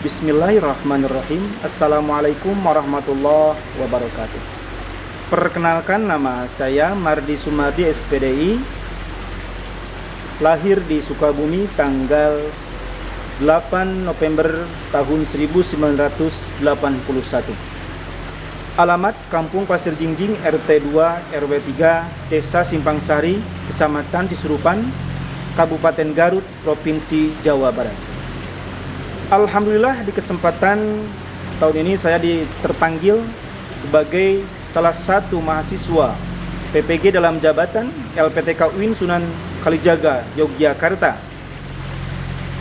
Bismillahirrahmanirrahim. Assalamualaikum warahmatullahi wabarakatuh. Perkenalkan, nama saya Mardi Sumardi SPDI, lahir di Sukabumi tanggal 8 November tahun 1981. Alamat Kampung Pasir Jingjing, RT 2 RW 3, Desa Simpang Sari, Kecamatan Cisurupan, Kabupaten Garut, Provinsi Jawa Barat. Alhamdulillah, di kesempatan tahun ini saya terpanggil sebagai salah satu mahasiswa PPG dalam jabatan LPTK UIN Sunan Kalijaga, Yogyakarta,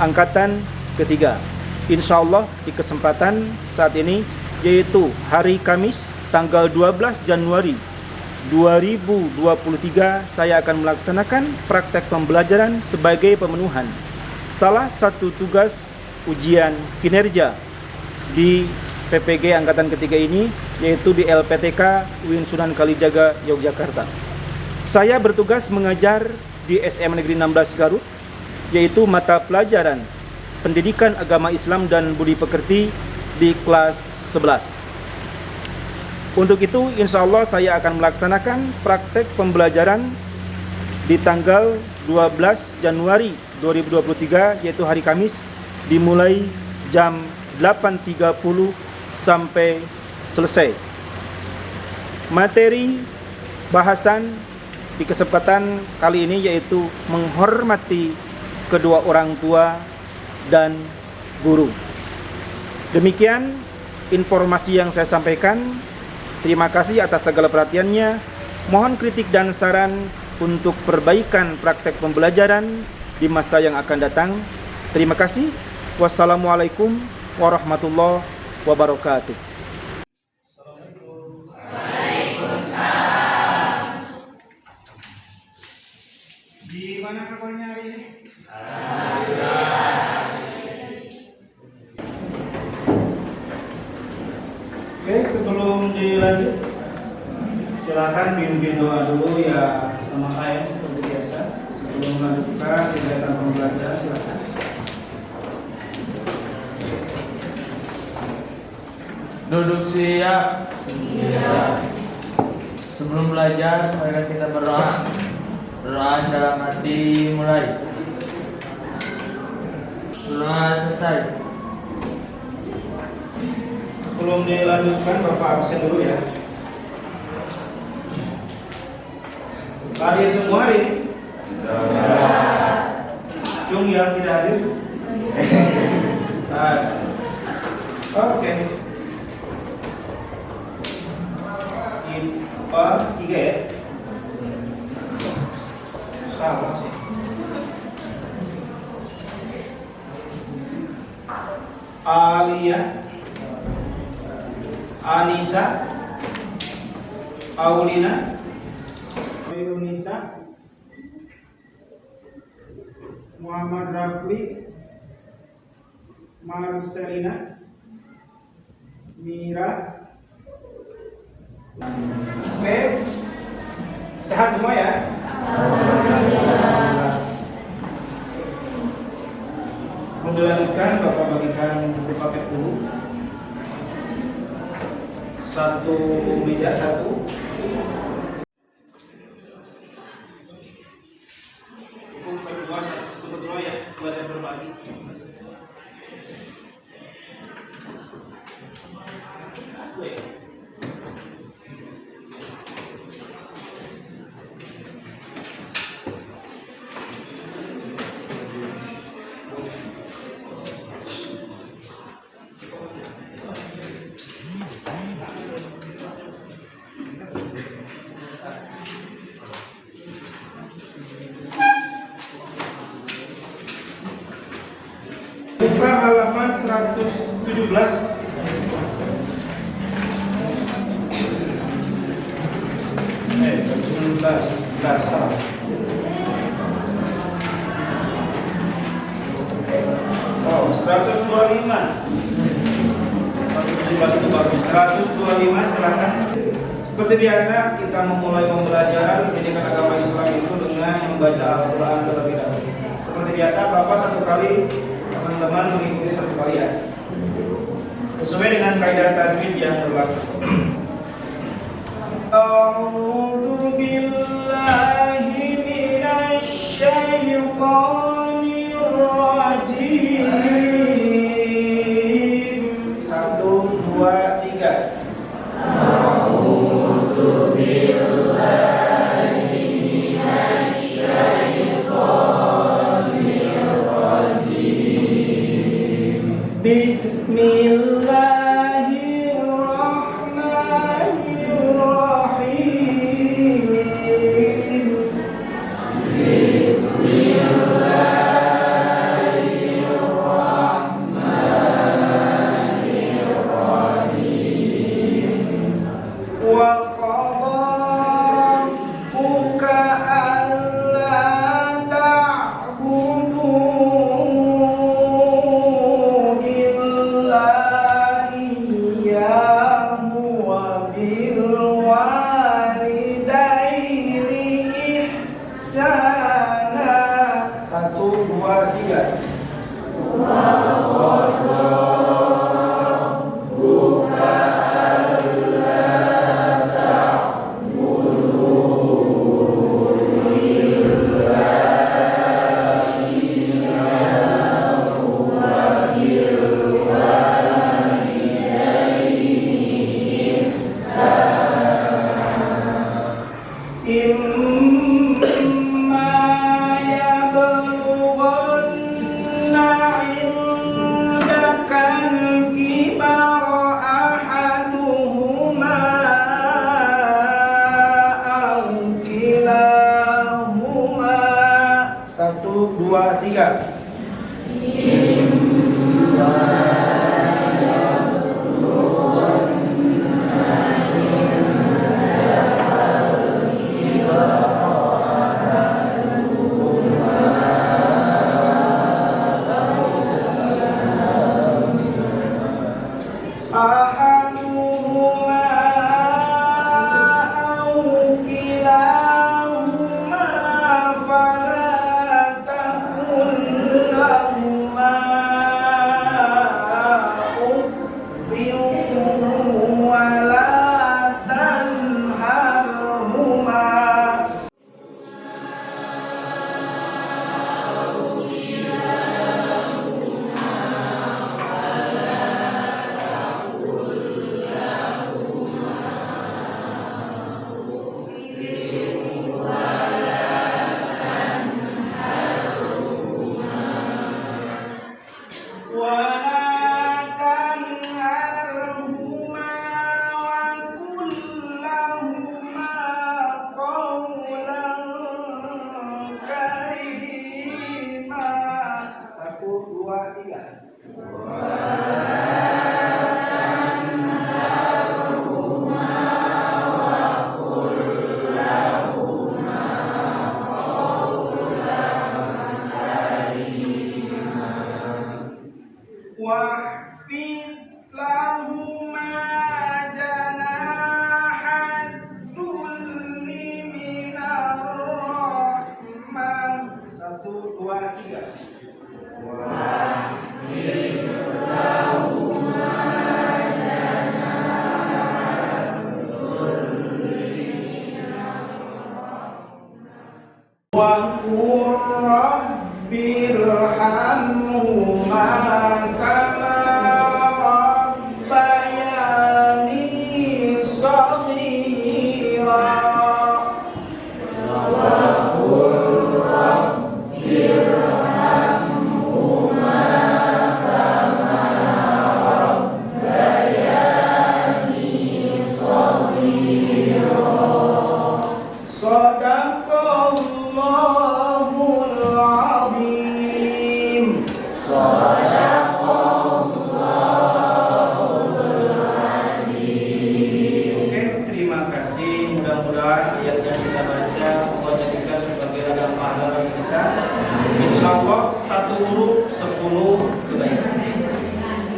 angkatan ketiga. Insya Allah di kesempatan saat ini, yaitu hari Kamis tanggal 12 Januari 2023, saya akan melaksanakan praktek pembelajaran sebagai pemenuhan salah satu tugas ujian kinerja di PPG angkatan ketiga ini, yaitu di LPTK UIN Sunan Kalijaga, Yogyakarta. Saya bertugas mengajar di SM Negeri 16 Garut, yaitu mata pelajaran Pendidikan Agama Islam dan Budi Pekerti di kelas 11. Untuk itu, insya Allah saya akan melaksanakan praktek pembelajaran di tanggal 12 Januari 2023, yaitu hari Kamis, dimulai jam 8.30 sampai selesai. Materi bahasan di kesempatan kali ini yaitu menghormati kedua orang tua dan guru. Demikian informasi yang saya sampaikan. Terima kasih atas segala perhatiannya. Mohon kritik dan saran untuk perbaikan praktek pembelajaran di masa yang akan datang. Terima kasih. Wassalamualaikum warahmatullahi wabarakatuh. Waalaikumsalam. Gimana kabarnya hari ini? Alhamdulillah. Oke, sebelum dilanjut, silakan pimpin doa dulu ya sama saya seperti biasa. Sebelum melanjutkan kegiatan pembelajaran, silakan. Duduk siap. Sebelum belajar, mari kita berdoa. Doa dalam hati mulai. Doa selesai. Sebelum dilanjutkan, Bapak absen dulu ya. Hadir semua hari ini? Cung yang tidak hadir? Oke. IPA 3 ya? Sama sih. Alia, Anissa, Aulina, Indonesia, Muhammad Rafli, Marcelina, Mira. Oke, sehat semua ya? Dilanjutkan, Bapak bagikan buku paket dulu. Satu meja satu. Buku kedua satu kedua ya, buat yang berbagi. Buka halaman 117. Bentar, salah. Oh, 125. 117 itu bagus. 125 silakan. Seperti biasa kita memulai pembelajaran pendidikan agama Islam itu dengan membaca Al-Quran terlebih dahulu. Seperti biasa, Bapak satu kali, teman-teman mengikuti satu kalian sesuai dengan kaidah tajwid yang berlaku. A'udzu billahi minasy syaithanir rajim. 1, 2, 3. A'udzu billahi minasy syaithanir rajim. Bismillah.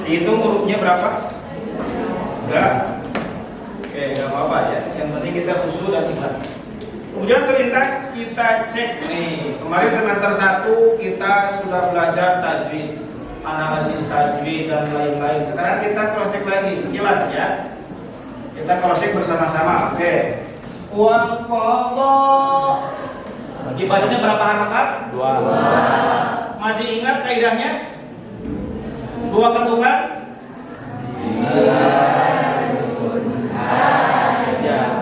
Dihitung hurufnya berapa? Enggak. Oke, enggak apa-apa ya. Yang penting kita khusyuk dan ikhlas. Kemudian selintas kita cek nih. Kemarin semester 1 kita sudah belajar tajwid, analisis tajwid dan lain-lain. Sekarang kita cross check lagi sekilas ya. Kita cross check bersama-sama. Oke. Wa qadha. Dibacanya berapa harokat? 2. Masih ingat kaidahnya? 2 ketungan?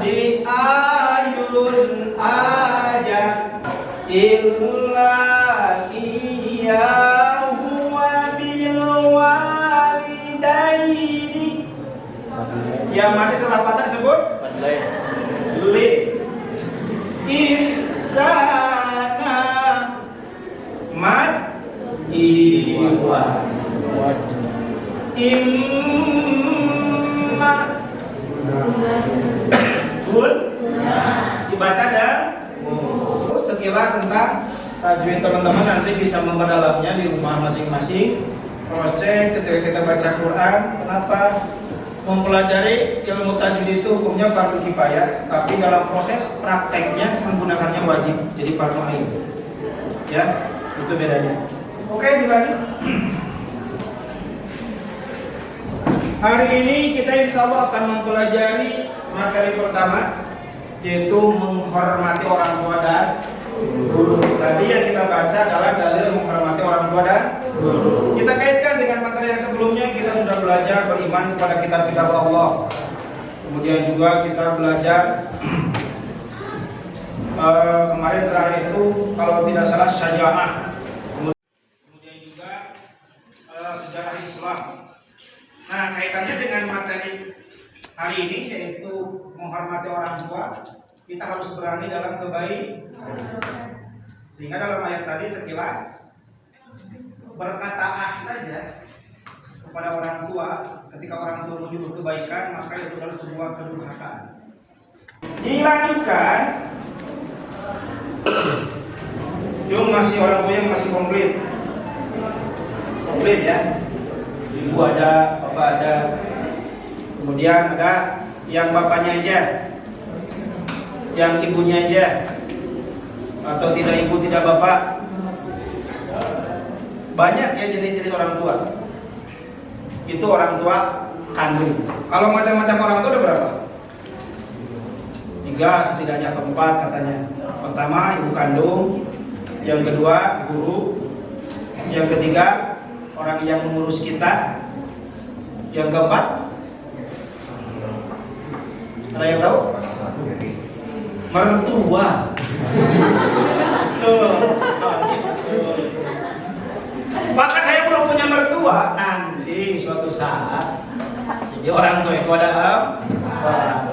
Di ayun aja illa iyyahu wa bil walidaini. Yang mati setelah patah disebut li. Ihsana mad iwa imma Bun dibaca dan sekilas tentang tajwid. Teman-teman nanti bisa memperdalamnya di rumah masing-masing. Cross check ketika kita baca Quran. Kenapa? Mempelajari ilmu tajwid itu hukumnya fardu kifayah, tapi dalam proses prakteknya menggunakannya wajib, jadi fardu ain. Ya, itu bedanya. Oke, dilanjut. Hari ini kita insya Allah akan mempelajari materi pertama, yaitu menghormati orang tua dan guru. Tadi yang kita baca adalah dalil menghormati orang tua dan guru. Kita kaitkan dengan materi yang sebelumnya. Kita sudah belajar beriman kepada kitab-kitab Allah. Kemudian juga kita belajar kemarin terakhir itu kalau tidak salah syaja'ah. Kemudian juga sejarah Islam. Nah, kaitannya dengan materi hari ini yaitu menghormati orang tua, kita harus berani dalam kebaikan. Sehingga dalam ayat tadi sekilas berkata ah saja kepada orang tua, ketika orang tua menyuruh kebaikan, maka itu adalah sebuah kedurhakaan. Dilanjutkan, Jum masih orang tua yang masih komplit ya. Ibu ada, bapak ada, kemudian ada yang bapaknya aja, yang ibunya aja, atau tidak ibu tidak bapak. Banyak ya jenis-jenis orang tua. Itu orang tua kandung. Kalau macam-macam orang tua ada berapa? 3 setidaknya atau 4 katanya. Pertama ibu kandung, yang kedua guru, yang ketiga orang yang mengurus kita, yang keempat ada yang tahu? Mertua. Bahkan saya belum punya mertua, nanti suatu saat. Jadi orang tua itu ada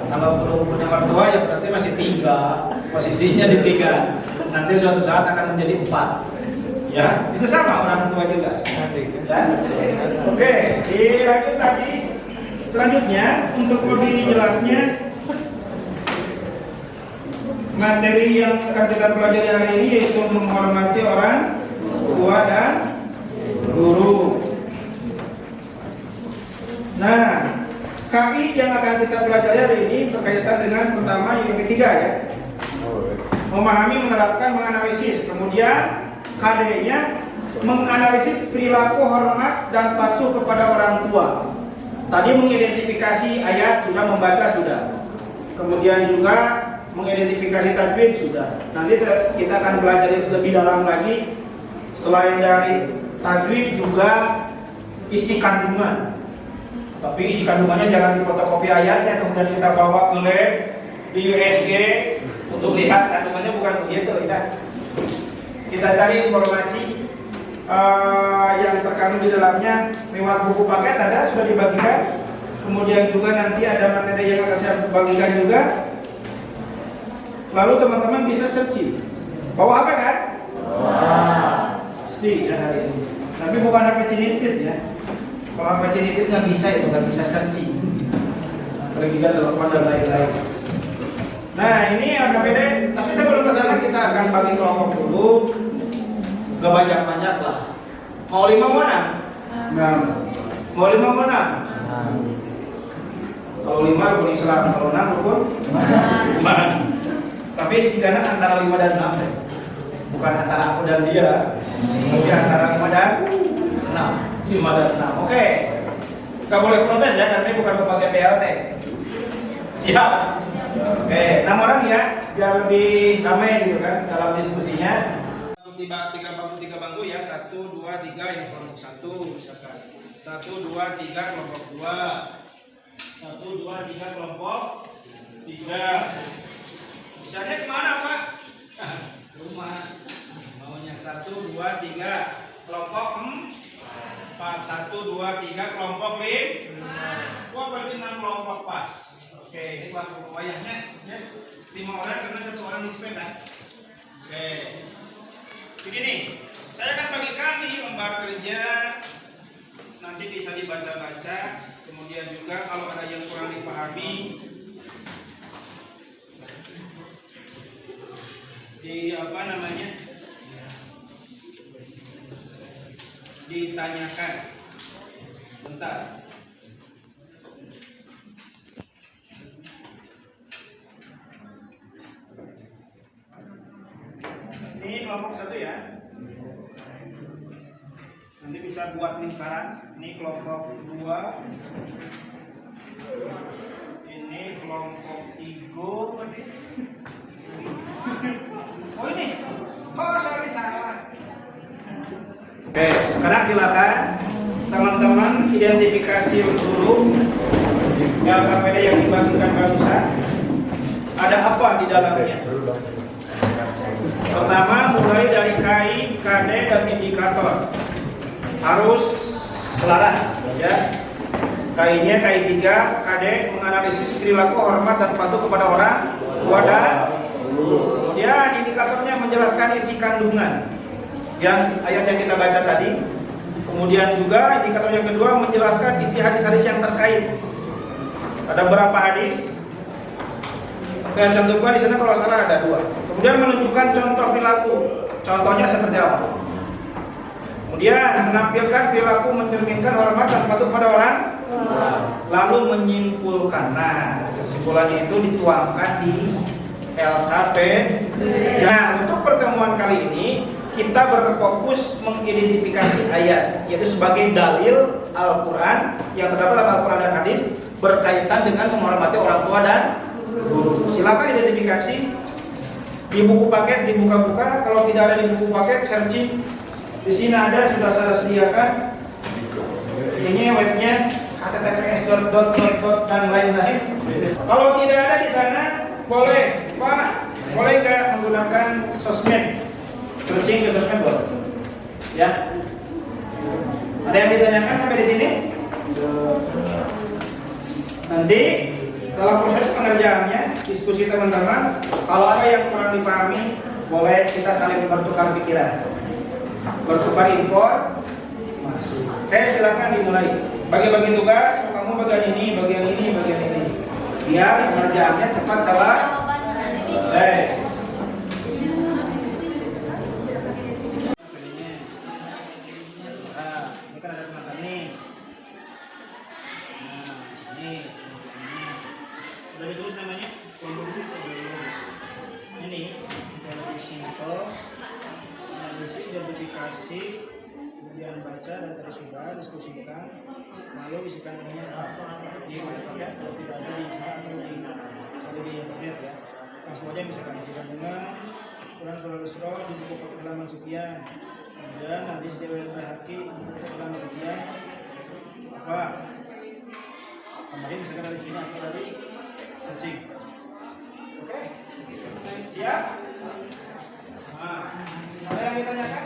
kalau belum punya mertua ya berarti masih 3, posisinya di 3. Nanti suatu saat akan menjadi 4. Ya, itu sama orang tua juga. Ya. Oke, dilanjut lagi. Selanjutnya untuk lebih jelasnya materi yang akan kita pelajari hari ini yaitu menghormati orang tua dan guru. Nah, KI yang akan kita pelajari hari ini berkaitan dengan pertama yang ketiga ya. Memahami, menerapkan, menganalisis. Kemudian KD-nya menganalisis perilaku hormat dan patuh kepada orang tua. Tadi mengidentifikasi ayat sudah, membaca sudah. Kemudian juga mengidentifikasi tajwid sudah. Nanti kita akan belajar lebih dalam lagi. Selain dari tajwid juga isi kandungan. Tapi isi kandungannya jangan difotokopi ayatnya kemudian kita bawa ke lab di USG untuk lihat kandungannya, bukan begitu ya. Kita cari informasi yang terkandung di dalamnya lewat buku paket ada, sudah dibagikan. Kemudian juga nanti ada materi yang akan saya bagikan juga. Lalu teman-teman bisa searching. Bawa HP kan? Pasti ya hari ini. Tapi bukan HP cinitit ya. Kalau HP cinitit nggak bisa itu, nggak bisa searching. Apalagi juga telepon dan lain-lain. Nah ini LKPD, tapi sebelum ke sana kita akan bagi kelompok dulu. Gak banyak-banyak lah. Mau 5 mau 6? 6. Mau 5 mau 6? Nah, Kalau 5 rukun Islam, kalau 6 rukun iman. Tapi jika antara 5 dan 6 deh. Bukan antara aku dan dia, tapi antara 5 dan 6. 5 dan 6. Oke. Gak boleh protes ya, karena bukan lembaga PLT. Siap. Oke, 6 orang ya, biar lebih ramai gitu kan dalam diskusinya. 43 bangku ya, 1, 2, 3 ini kelompok 1 misalkan. 1, 2, 3 kelompok 2. 1, 2, 3 kelompok 3. Bisanya kemana Pak? Rumah. Maunya 1, 2, 3 kelompok 4. 1, 2, 3 kelompok 5. Wah berarti 6 kelompok pas. Oke, ini bangku wayahnya ya. 5 orang karena 1 orang di sepeda. Oke. Begini, saya akan bagikan nih lembar kerja, nanti bisa dibaca-baca, kemudian juga kalau ada yang kurang dipahami, ditanyakan. Bentar. Ini kelompok 1 ya. Nanti bisa buat lingkaran. Ini kelompok 2. Ini kelompok 3. Oh ini. Oh sorry salah. Oke, sekarang silakan teman-teman identifikasi dulu LKPD yang dibagikan barusan. Ada apa di dalamnya? Pertama, mulai dari KI, KD, dan indikator harus selaras, ya. KI-nya KI 3, KD menganalisis perilaku hormat dan patuh kepada orang tua dan guru. Kemudian indikatornya menjelaskan isi kandungan yang ayat yang kita baca tadi. Kemudian juga indikator yang kedua menjelaskan isi hadis-hadis yang terkait. Ada berapa hadis? Saya cantumkan di sana kalau salah ada 2. Kemudian menunjukkan contoh perilaku. Contohnya seperti apa? Kemudian menampilkan perilaku mencerminkan hormat dan patuh kepada orang. Lalu menyimpulkan. Nah, kesimpulannya itu dituangkan di LKP. Nah, untuk pertemuan kali ini kita berfokus mengidentifikasi ayat, yaitu sebagai dalil Al-Quran yang terdapat dalam Al-Quran dan hadis berkaitan dengan menghormati orang tua dan guru. Silakan identifikasi di buku paket, dibuka-buka. Kalau tidak ada di buku paket, searching. Di sini ada, sudah saya sediakan. Ini webnya https dan lain-lain. Kalau tidak ada di sana, boleh Pak, boleh nggak menggunakan sosmed? Searching ke sosmed boleh. Ya. Ada yang ditanyakan sampai di sini? Nanti dalam proses pengerjaannya, diskusi teman-teman, kalau ada yang kurang dipahami, boleh kita saling bertukar pikiran, bertukar info. Oke, silakan dimulai. Bagi-bagi tugas, kamu bagian ini, bagian ini, bagian ini. Biar pengerjaannya cepat selesai. Ini kan ada penonton nih. Nah, ini. Udah ditulis namanya? Ini yang lebih simple, analisis, identifikasi, kemudian baca dan tadi sudah diskusikan, lalu isikan ini di mana pakai, kalau tidak ada di sana atau di internet ya. Langsung aja misalkan isikan dengan Quran surah Al-Isra di buku halaman sekian, kemudian hadis riwayat Baihaqi di buku halaman sekian. Apa? Kemarin misalkan dari sini atau dari searching. Oke, siap? Nah, ada yang ditanyakan?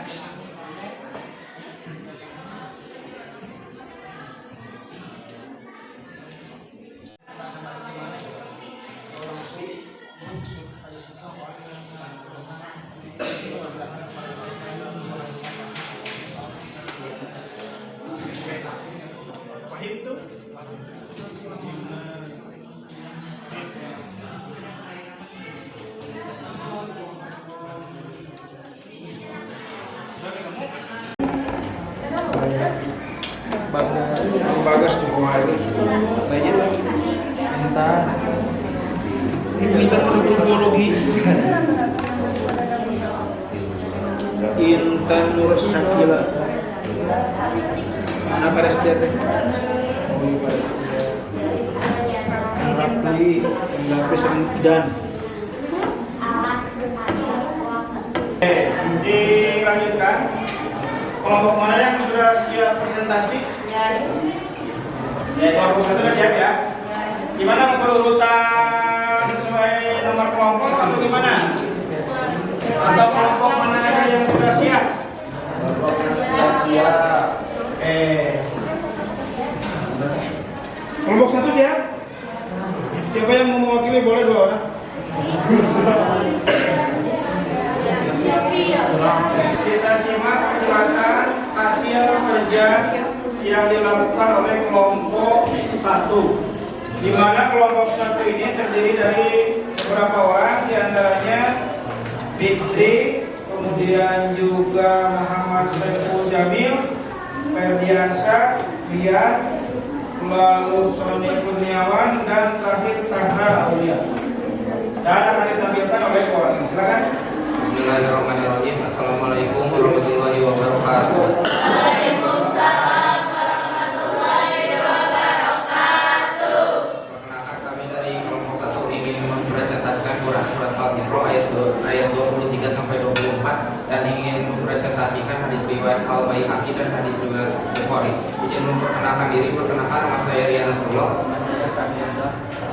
Paham tuh? Bangku Ang bagas tuh kemarin. Kayaknya Intan. Intan biologi. Intan Nur Syakila. Anak Karestia teh. Rapli, dan dilanjutkan. Kelompok mana yang sudah siap presentasi? Ya, kelompok satu sudah siap ya. Gimana berurutan sesuai nomor kelompok atau gimana? Atau kelompok mana aja yang sudah siap? Kelompok yang sudah siap. Kelompok satu siap? Siapa yang mau mewakili boleh dua orang. Kita simak penjelasan hasil kerja yang dilakukan oleh kelompok satu. Di mana kelompok satu ini terdiri dari beberapa orang, diantaranya Fitri, kemudian juga Muhammad Saiful Jamil, Ferdiansyah, Rian, lalu Sony Kurniawan dan Tahir Tahra Aulia. Dan akan ditampilkan oleh orang ini. Silakan. Bismillahirrahmanirrahim. Assalamualaikum warahmatullahi wabarakatuh. Waalaikumsalam warahmatullahi wabarakatuh. Perkenalkan, kami dari kelompok 1 ingin mempresentasikan Quran surat Al-Isra ayat 23 sampai 24 dan ingin mempresentasikan hadis riwayat Al-Baihaqi dan hadis riwayat Bukhari. Izin memperkenalkan diri, perkenalkan nama saya Rian Nasrullah.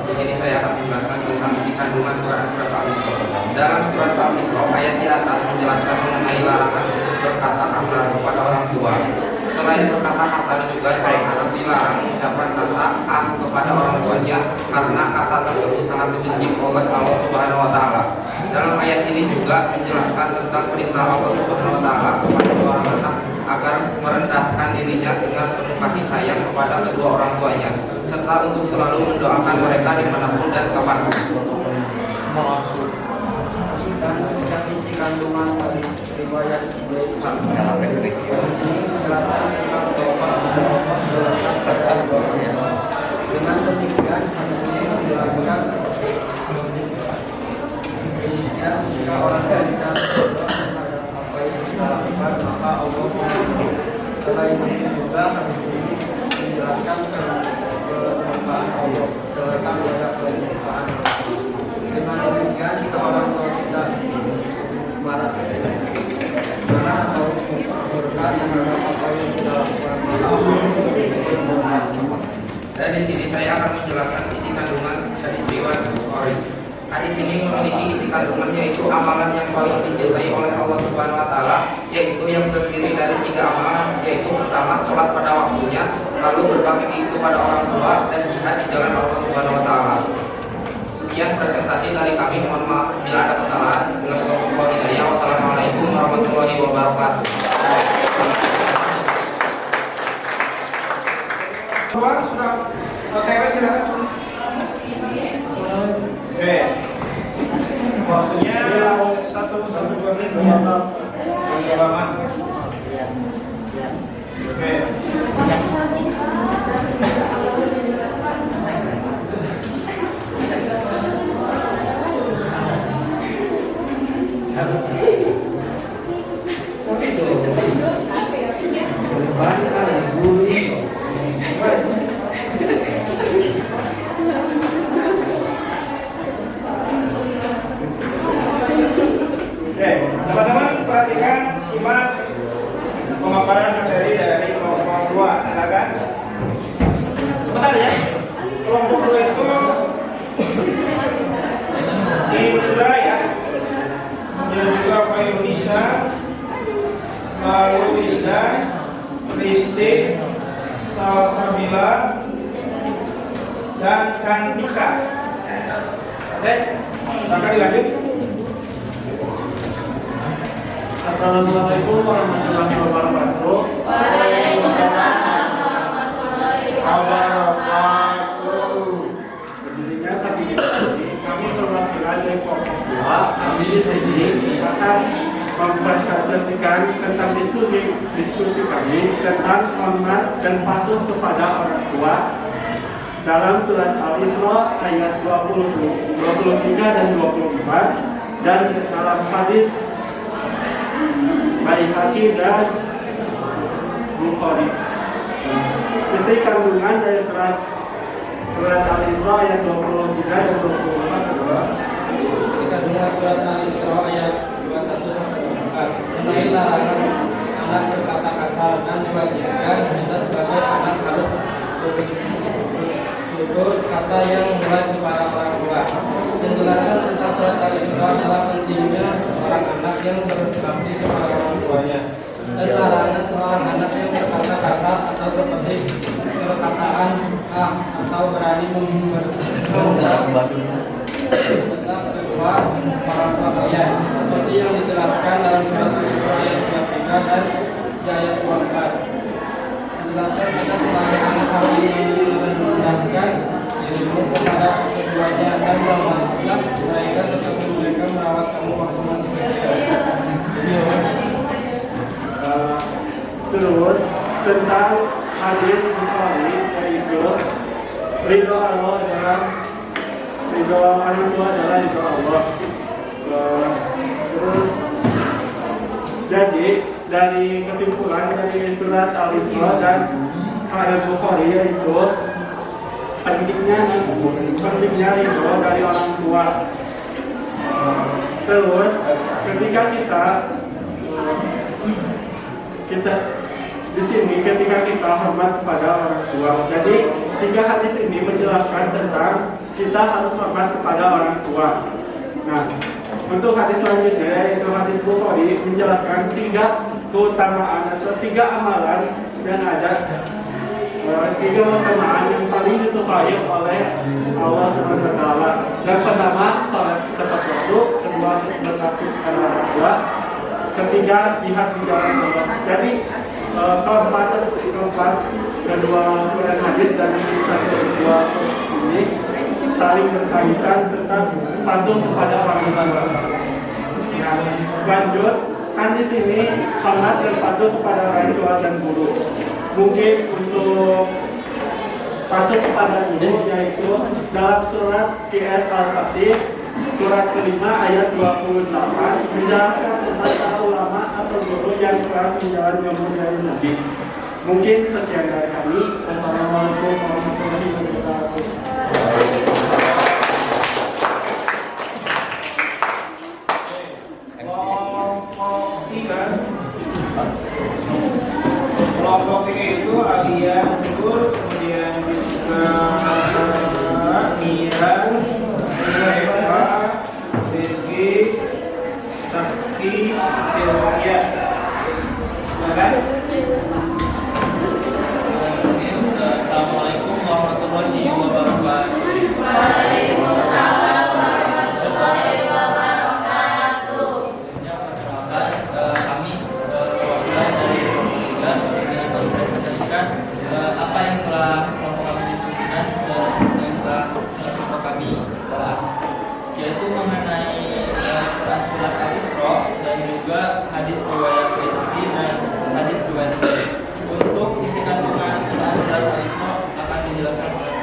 Di sini saya akan menjelaskan tentang isi kandungan Quran surat Al-Isra. Dalam surat Al-Isra ayat di atas menjelaskan mengenai larangan untuk berkata kasar kepada orang tua. Selain berkata kasar juga seorang anak dilarang mengucapkan kata ah kepada orang tuanya karena kata tersebut sangat dibenci oleh Allah Subhanahu wa taala. Dalam ayat ini juga menjelaskan tentang perintah Allah Subhanahu wa taala kepada seorang anak agar merendahkan dirinya dengan penuh kasih sayang kepada kedua orang tuanya serta untuk selalu mendoakan mereka dimanapun dan kapanpun. Dan isi kandungan dari riwayat dengan demikian menjelaskan jika orang kita apa yang kita lakukan maka Allah selain itu juga hadis ini menjelaskan kemuliaan Allah tentang kemuliaan. Dengan demikian jika orang tua kita marah atau murka terhadap apa yang kita lakukan Dan di sini saya akan menjelaskan isi kandungan hadis riwayat Bukhari. Hadis ini memiliki isi kandungan yaitu amalan yang paling dicintai oleh Allah Subhanahu wa taala, yaitu yang terdiri dari 3 amalan, yaitu pertama salat pada waktunya, lalu berbakti kepada orang tua dan jihad di jalan Allah Subhanahu wa taala. Sekian presentasi dari kami, mohon maaf bila ada kesalahan. Wassalamualaikum warahmatullahi wabarakatuh. Sudah OTW silakan. Oke. Waktunya 1-2 menit. Lama. Oke. Teman-teman perhatikan, simak pemaparan materi dari kelompok 2. Silakan. Sebentar ya. Kelompok 2 itu Indra ya, dan juga Fayunisa, lalu Isdan, Risti, Salsabila, dan Cantika. Oke, silakan dilanjut. Assalamualaikum warahmatullahi wabarakatuh. Waalaikumsalam warahmatullahi Wabarakatuh. Berdirinya tadi kami perwakilan dari kelompok 2. Kami di sini akan mempresentasikan tentang diskusi kami tentang hormat dan patuh kepada orang tua dalam surat Al-Isra ayat 23 dan 24 dan dalam hadis Baihaqi dan Bukhari. Isi kandungan dari surat Al-Isra ayat 23 dan 24 adalah Kandungan surat Al-Isra ayat 21 sampai 24 mengenai larangan anak berkata kasar dan diwajibkan kita sebagai anak harus bertutur kata yang mulai kepada orang tua. Penjelasan tentang surat Al-Isra adalah pentingnya seorang anak yang berbakti kepada orang tuanya dan larangan seorang anak yang berkata kasar atau seperti perkataan atau berani membentak kedua orang tua kalian seperti yang dijelaskan dalam surat Al-Isra ayat 23 dan ayat 24. Menjelaskan kita sebagai anak harus mendengarkan dirimu kepada keduanya dan merawatlah mereka seperti mereka merawat kamu waktu masih kecil. Terus tentang hadis Bukhari yaitu ridho Allah adalah ridho orang tua adalah ridho Allah. Terus jadi dari kesimpulan dari surat Al-Isra dan ayat Bukhari yaitu pentingnya ridho dari orang tua. Terus ketika kita di sini ketika kita hormat kepada orang tua. Jadi 3 hadis ini menjelaskan tentang kita harus hormat kepada orang tua. Nah, untuk hadis selanjutnya yaitu hadis Bukhari menjelaskan 3 keutamaan atau 3 amalan yang ada 3 keutamaan yang paling disukai oleh Allah Subhanahu wa taala. Yang pertama salat tepat waktu, kedua berbakti kepada orang tua, ketiga jihad di jalan Allah. Jadi keempat kedua surat hadis dan kedua ini saling berkaitan serta patuh kepada orang tua. Nah, lanjut kan di sini hormat dan patuh kepada orang tua dan guru. Mungkin untuk patuh kepada guru yaitu dalam surat QS Al-Fatih surat kelima ayat 28 menjelaskan tentang para ulama atau guru yang telah menjalankan budaya Nabi. Mungkin sekian dari kami. Wassalamualaikum warahmatullahi wabarakatuh. Kelompok 3 itu Alia, Nur, kemudian Miran, Eva, Rizky, Saski, Silvia. Silakan. Assalamualaikum warahmatullahi wabarakatuh. Waalaikumsalam warahmatullahi wabarakatuh. Perkenalkan, kami perwakilan dari kelompok 3 ingin mempresentasikan apa yang telah kelompok kami diskusikan dan yang telah kelompok kami bahas, yaitu mengenai Quran surat Al-Isra dan juga hadis riwayat Baihaqi dan hadis riwayat Bukhari. Untuk isi kandungan Quran surat Al-Isra akan dijelaskan oleh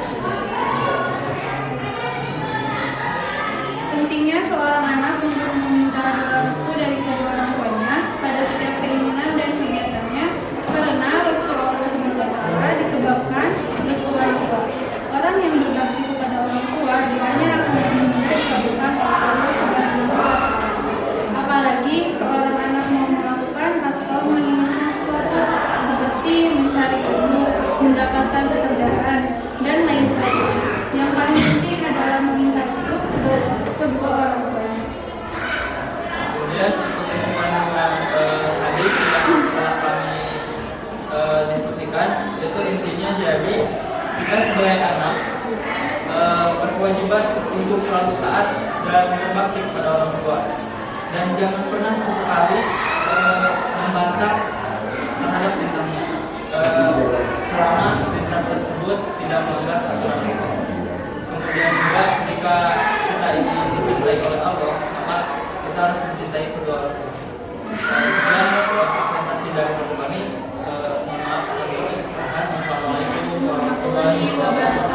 pentingnya seorang anak untuk meminta doa restu dari kedua orang tuanya pada setiap keinginan dan kegiatannya karena restu Allah SWT disebabkan restu orang tua. Orang yang berbakti kepada orang tua doanya akan benar-benar dikabulkan oleh Allah SWT. Apalagi seorang anak mau melakukan atau menginginkan sesuatu seperti mencari ilmu, mendapatkan pekerjaan, dan lain sebagainya. Yang paling penting adalah meminta restu kedua orang tuanya. kemudian untuk isi kandungan hadis yang telah kami diskusikan, yaitu intinya jadi kita sebagai anak berkewajiban untuk selalu taat dan berbakti kepada orang tua, dan jangan pernah sesekali membantah terhadap perintahnya selama perintah tersebut tidak melanggar aturan Allah. Kemudian juga jika kita ingin dicintai oleh Allah, maka kita harus mencintai kedua orang tua. Sekian presentasi dari kelompok kami. Mohon maaf apabila ada kesalahan. Wassalamualaikum warahmatullahi wabarakatuh.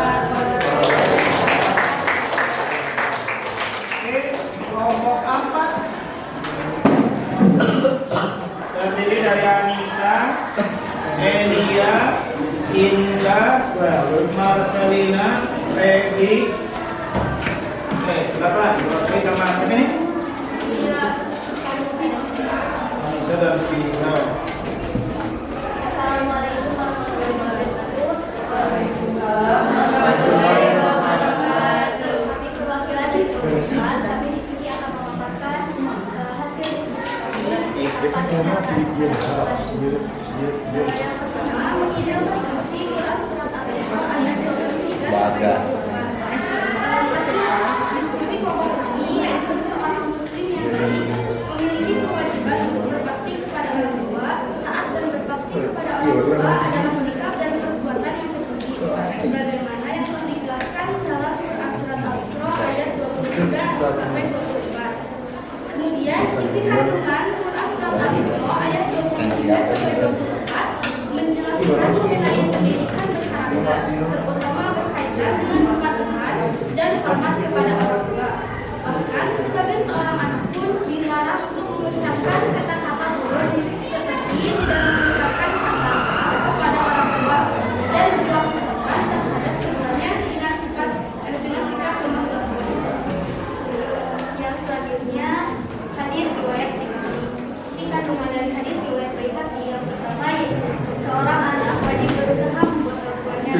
Oke, kelompok 4 terdiri dari Anissa, Elia, Indah, Marcelina, Peggy. Oke, silakan. Oke, sama siapa nih? Kita dan Vina. Assalamualaikum warahmatullahi wabarakatuh. Waalaikumsalam warahmatullahi wabarakatuh. Kami perwakilan dari kelompok 4. Kami di sini akan memaparkan hasil diskusi kami. Yang pertama, mengidentifikasi Quran surat Al-Isra ayat 23 sampai 24. Hasil diskusi kelompok kami yaitu seorang muslim yang baik memiliki kewajiban untuk berbakti kepada orang tua. Taat dan berbakti kepada orang tua adalah sikap dan perbuatan yang terpuji, sebagaimana yang telah dijelaskan dalam Quran surat Al-Isra ayat 23 sampai 24. Kemudian isi kandungan Quran surat Al-Isra ayat 23 sampai 24 menjelaskan mengenai pendidikan berkarakter, terutama berkaitan dengan hormat Tuhan dan hormat kepada orang tua. Bahkan sebagai seorang anak pun dilarang untuk mengucapkan kata-kata buruk seperti tidak mengucapkan kata apa kepada orang tua dan berlaku sopan terhadap keduanya dengan sikap lemah lembut. Yang selanjutnya hadis riwayat Baihaqi. Isi kandungan dari hadis riwayat Baihaqi yang pertama yaitu seorang anak wajib berusaha membuat orang tuanya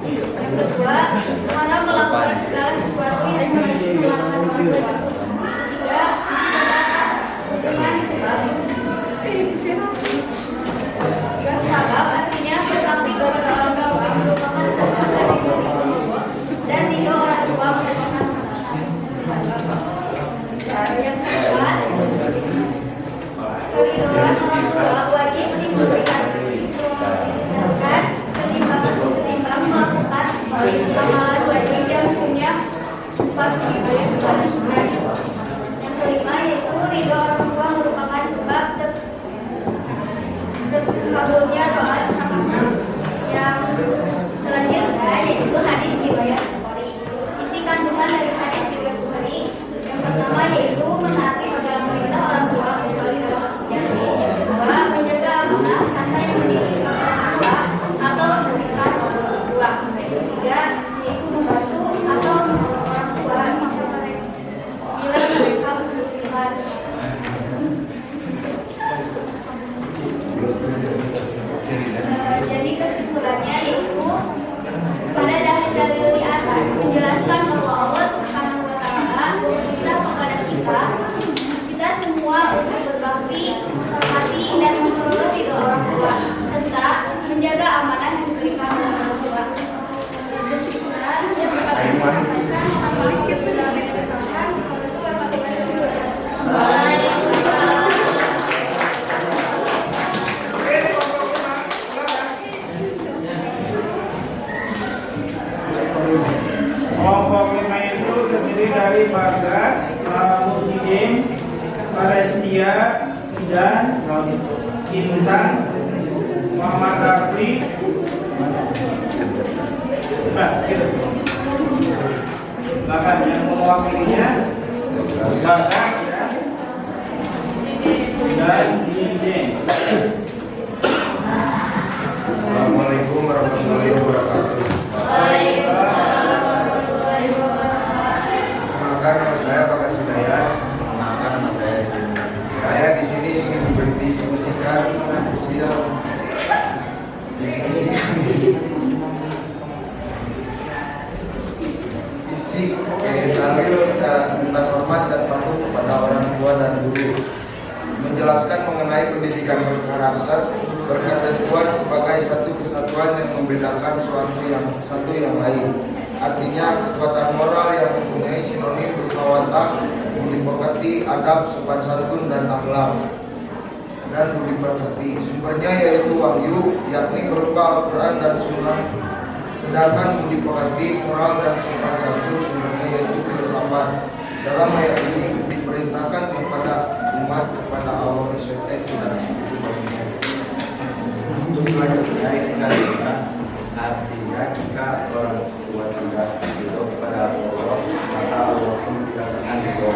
yang kedua, melarang melakukan segala sesuatu yang mengecewakan orang tua. Ketiga, dengan sebab artinya berbakti kepada orang tua merupakan sebab dari ridho dan ridho orang tua merupakan sebab. Yang keempat, keridhoan orang tua wajib diberikan berdasarkan ketimbang melakukan amalan wajib yang punya 4 ibadah selanjutnya. Yang kelima yaitu ridho orang tua merupakan sebab terkabulnya doa sang anak. Yang selanjutnya yaitu hadis riwayat Bukhari. Isi kandungan dari hadis riwayat Bukhari yang pertama yaitu menaati segala perintah orang tua kecuali dalam sejarah. Yang kedua, menjaga amanah harta yang dimiliki orang tua atau memberikan orang tua. Yang ketiga yaitu membantu atau menolong orang tua bisa bila mereka membutuhkan. Jadi kesimpulannya yaitu pada dalil di atas menjelaskan bahwa Allah Subhanahu wa Ta'ala meminta kepada kita semua untuk berbakti, menghormati dan menurut ridho orang tua serta menjaga amanah yang diberikan oleh orang tua. Demikian yang dapat saya sampaikan. Assalamualaikum warahmatullahi wabarakatuh. Waalaikumsalam. Kelompok 5 itu terdiri dari Bagas, Muhyiddin, Palestia, dan Insan, Muhammad Rafli. Nah, gitu. Silakan yang mewakilinya Bagas ya. Dan Muhyiddin. Assalamualaikum warahmatullahi wabarakatuh. Perkenalkan nama saya Pak Kasidayat. Perkenalkan nama saya. Saya di sini ingin berdiskusikan hasil diskusi isi dalil tentang hormat dan patuh kepada orang tua dan guru. Menjelaskan mengenai pendidikan berkarakter berketentuan sebagai satu kesatuan yang membedakan satu yang lain. Artinya kekuatan moral yang mempunyai sinonim berupa watak, budi pekerti, adab, sopan santun dan akhlak. Dan budi pekerti sumbernya yaitu wahyu, yakni berupa Al-Quran dan Sunnah. Sedangkan budi pekerti, moral dan sopan santun sumbernya yaitu filsafat. Dalam ayat ini diperintahkan kepada hormat kepada Allah SWT tidak setuju. Untuk belajar baik kita artinya jika orang tua tidak ridho kepada Allah, maka Allah pun tidak akan ridho.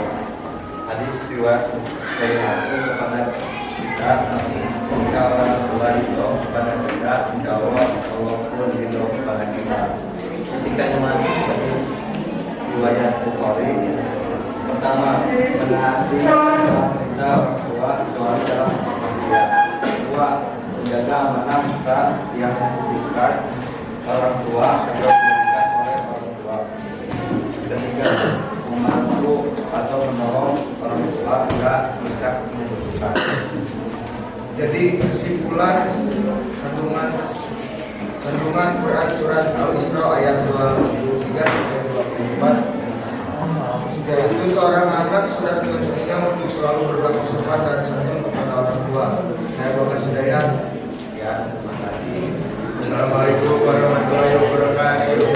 Hadis riwayat dari aku kepada kita, tapi jika orang tua ridho kepada kita, insya Allah Allah pun ridho kepada kita. Singkatnya riwayat Bukhari. Pertama, menaati perintah orang tua kecuali dalam maksiat. Kedua, menjaga amanah kita yang diberikan orang tua atau diberikan oleh orang tua. Ketiga, membantu atau menolong orang tua jika mereka membutuhkan. Jadi kesimpulan kandungan Quran surat Al-Isra ayat 23 sampai 24, yaitu seorang anak sudah semestinya untuk selalu berlaku sopan dan santun kepada orang tua. Saya Bapak Sudayan, ya, terima kasih. Assalamualaikum warahmatullahi wabarakatuh.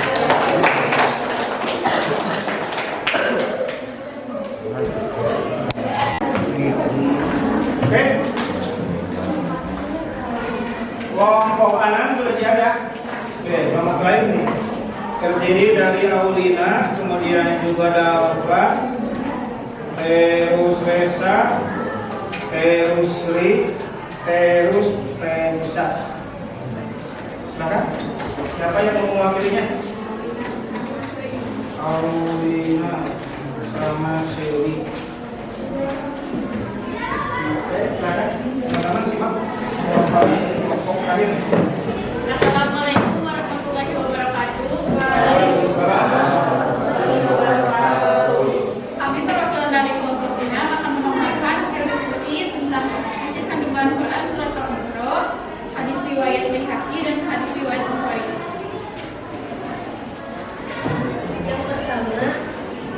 Oke. Kelompok 6 sudah siap ya? Oke, kelompok lain nih. Terdiri dari Aulina, kemudian juga Dalva, terus Resa, terus Sri, terus Pensa. Silakan. Siapa yang mau mewakilinya? Aulina sama Sri. Oke, silakan. Teman-teman simak. Kelompok kalian. Assalamualaikum warahmatullahi wabarakatuh. Kami perwakilan dari kelompok Bina akan memaparkan hasil diskusi tentang isi kandungan Quran surat Al-Isra, hadis riwayat Baihaqi dan hadis riwayat Bukhari. Yang pertama,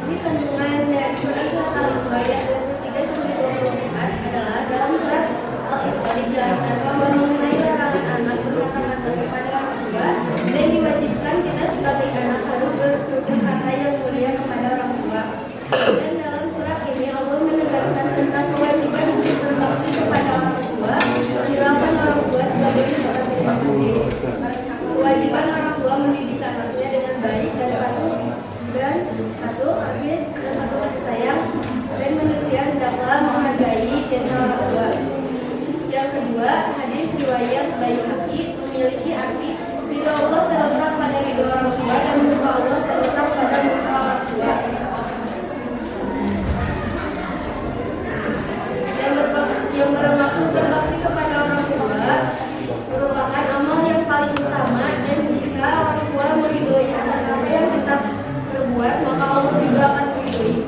isi kandungan dari Quran surat Al-Isra ayat 23 sampai 24 adalah dalam surat Al-Isra dijelaskan bahwa mengenai larangan anak berkata kasar kepada orang tua dan diwajibkan kita sebagai anak harus bertutur kata yang mulia kepada orang tua. Dan dalam surat ini Allah menegaskan tentang kewajiban untuk berbakti kepada orang tua, mendoakan orang tua sebagai seorang terima kasih. Kewajiban orang tua mendidik anaknya dengan baik dan patuh kasih dan patuh kasih sayang, dan manusia hendaklah menghargai jasa orang tua. Yang kedua, hadis riwayat Baihaqi memiliki arti ridho Allah terletak pada ridho orang tua dan murka Allah terletak pada murka orang tua. Yang bermaksud berbakti kepada orang tua merupakan amal yang paling utama, dan jika orang tua meridhoi atas apa yang kita perbuat, maka Allah juga akan meridhoi.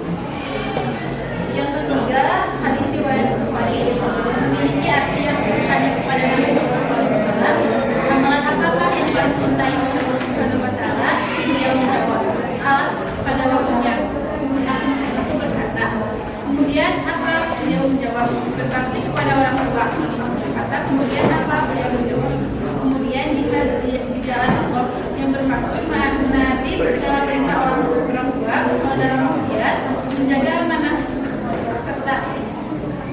Yang ketiga, hadis riwayat Bukhari memiliki arti yang hanya kepada Nabi Muhammad SAW. Amalan apakah yang paling cintai Allah Subhanahu wa Ta'ala? Beliau menjawab, pada waktunya. Aku berkata, kemudian apa? Beliau menjawab, berbakti kepada orang tua. Aku berkata, kemudian apa? Beliau menjawab, kemudian jika di jalan Allah, yang bermaksud menaati segala perintah orang tua, saudara maksiat, menjaga amanah serta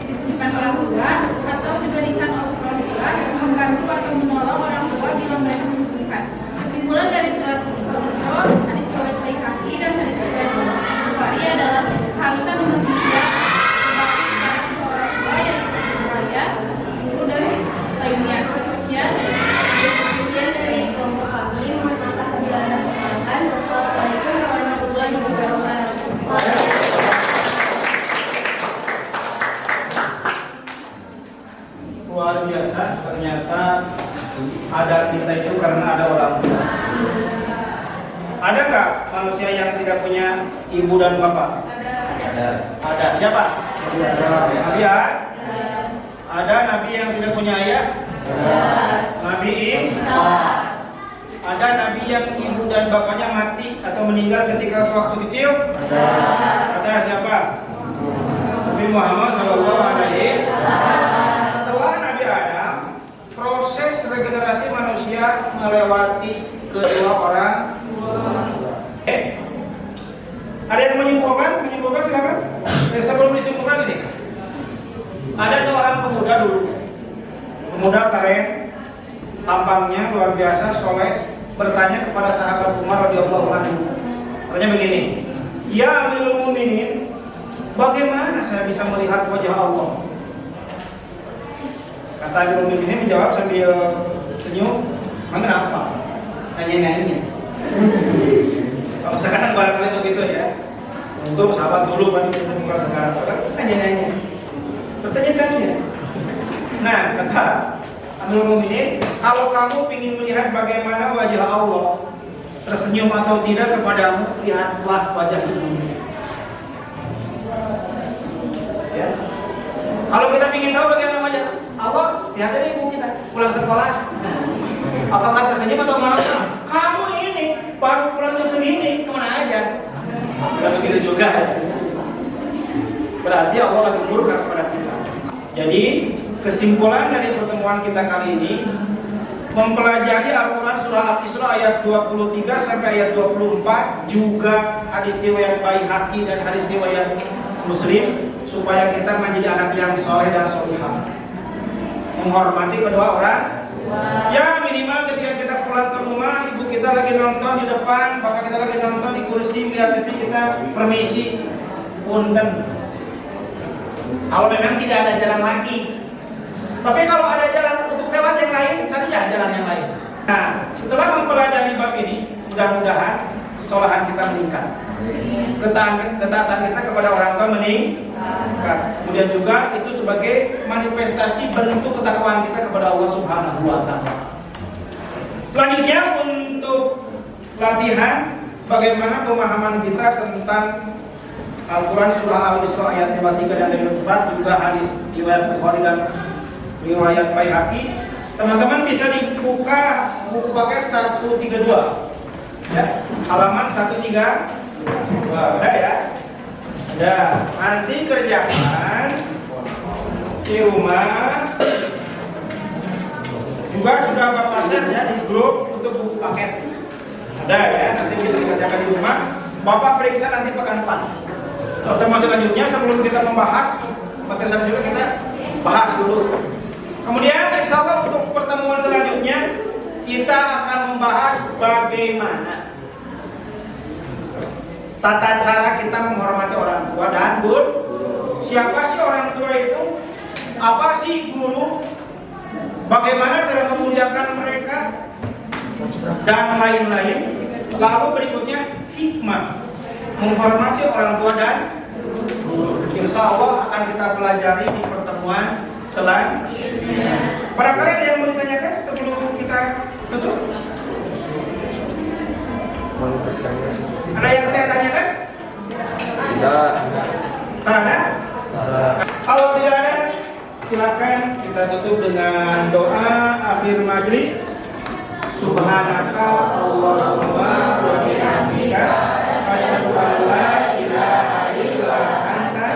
titipan orang tua, atau diberikan orang tua, membantu atau menolong orang tua bila mereka membutuhkan. Kesimpulan dari surat Al-Isra, hadis riwayat Baihaqi dan hadis riwayat Bukhari adalah keharusan manusia berbakti kepada seorang tua yang berupaya guru dari lainnya. Sekian dari kelompok kami, mohon maaf apabila ada kesalahan. Wassalamualaikum warahmatullahi wabarakatuh. Luar biasa, ternyata ada kita itu karena ada orang tua. Ada nggak manusia yang tidak punya ibu dan bapak? Ada. Siapa? Nabi ya? Ada nabi yang tidak punya ayah? Nabi Isa. Ada nabi yang ibu dan bapaknya mati atau meninggal ketika sewaktu kecil? Ada siapa? Nabi Muhammad SAW. Setelah Nabi Adam, proses regenerasi manusia melewati kedua orang. Ada yang menyimpulkan? Menyimpulkan silakan. Sebelum disimpulkan ini, Ada seorang pemuda dulu, pemuda keren, tampangnya luar biasa, soleh, bertanya kepada sahabat Umar radhiyallahu anhu. Katanya begini, ya Amirul Mukminin, bagaimana saya bisa melihat wajah Allah? Kata Amirul Mukminin menjawab sambil senyum, emang kenapa? Nanya-nanya. Kalau sekarang barangkali begitu ya. Untuk sahabat dulu kan bukan sekarang, orang nanya-nanya, bertanya-tanya. Nah, kata Amirul Mukminin, kalau kamu ingin melihat bagaimana wajah Allah tersenyum atau tidak kepadamu, lihatlah wajah ibumu. Ya. Kalau kita ingin tahu bagaimana wajah Allah, lihat aja ibu kita pulang sekolah. Apakah tersenyum atau marah? Kamu ini baru pulang jam segini, kemana aja? Tidak begitu juga. Berarti Allah lagi murka kepada kita. Jadi kesimpulan dari pertemuan kita kali ini, mempelajari Al-Quran surah Al-Isra ayat 23 sampai ayat 24, juga hadis riwayat Baihaqi dan hadis riwayat Muslim, supaya kita menjadi anak yang soleh dan solihah, menghormati kedua orang. Ya minimal ketika kita pulang ke rumah, ibu kita lagi nonton di depan, bapak kita lagi nonton di kursi melihat TV, kita permisi, punten. Kalau memang tidak ada jalan lagi. Tapi kalau ada jalan untuk lewat yang lain, carilah jalan yang lain. Nah, setelah mempelajari bab ini, mudah-mudahan kesolahan kita meningkat, ketaatan kita kepada orang tua meningkat. Kemudian juga itu sebagai manifestasi bentuk ketakwaan kita kepada Allah Subhanahu wa Ta'ala. Selanjutnya untuk latihan bagaimana pemahaman kita tentang Al-Quran surah Al-Isra ayat 23 dan 24, juga hadis riwayat Bukhari dan riwayat Baihaqi. Teman-teman bisa dibuka buku paket 132 ya, halaman 132 ada ya. Ada, nanti kerjakan di rumah. Juga sudah Bapak share ya di grup untuk buku paket. Ada ya, nanti bisa dikerjakan di rumah. Bapak periksa nanti pekan depan. Pertemuan selanjutnya sebelum kita membahas materi selanjutnya, kita bahas dulu. Kemudian insya Allah untuk pertemuan selanjutnya kita akan membahas bagaimana tata cara kita menghormati orang tua dan guru. Siapa sih orang tua itu? Apa sih guru? Bagaimana cara memuliakan mereka? Dan lain-lain. Lalu berikutnya hikmah menghormati orang tua dan guru. Insya Allah akan kita pelajari di pertemuan selanjutnya. Barangkali ada yang mau ditanyakan sebelum kita tutup? Ada yang saya tanyakan? Tidak. Tak ada? Kalau tidak ada, silakan kita tutup dengan doa akhir majlis. Subhanaka Allahumma wa bihamdika asyhadu an la ilaha illa anta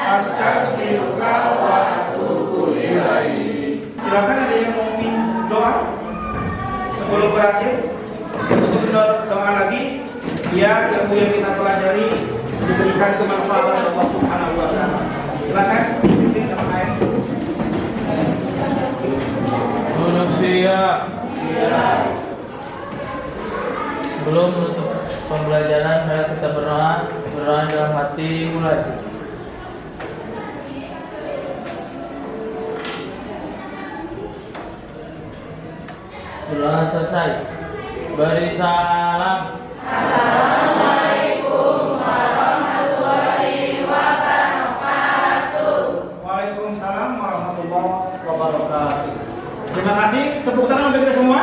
astaghfiruka wa atubu ilaik. Silakan, ada yang mau minta doa sebelum berakhir? Kita doa lagi biar ilmu yang kita pelajari diberikan kemanfaatan oleh Allah Subhanahu wa Ta'ala. Silakan, mungkin sama saya. Duduk siap. Sebelum menutup pembelajaran, kita berdoa dalam hati mulai. Berdoa selesai. Beri salam. Assalamualaikum warahmatullahi wabarakatuh. Waalaikumsalam warahmatullahi wabarakatuh. Terima kasih, tepuk tangan untuk kita semua.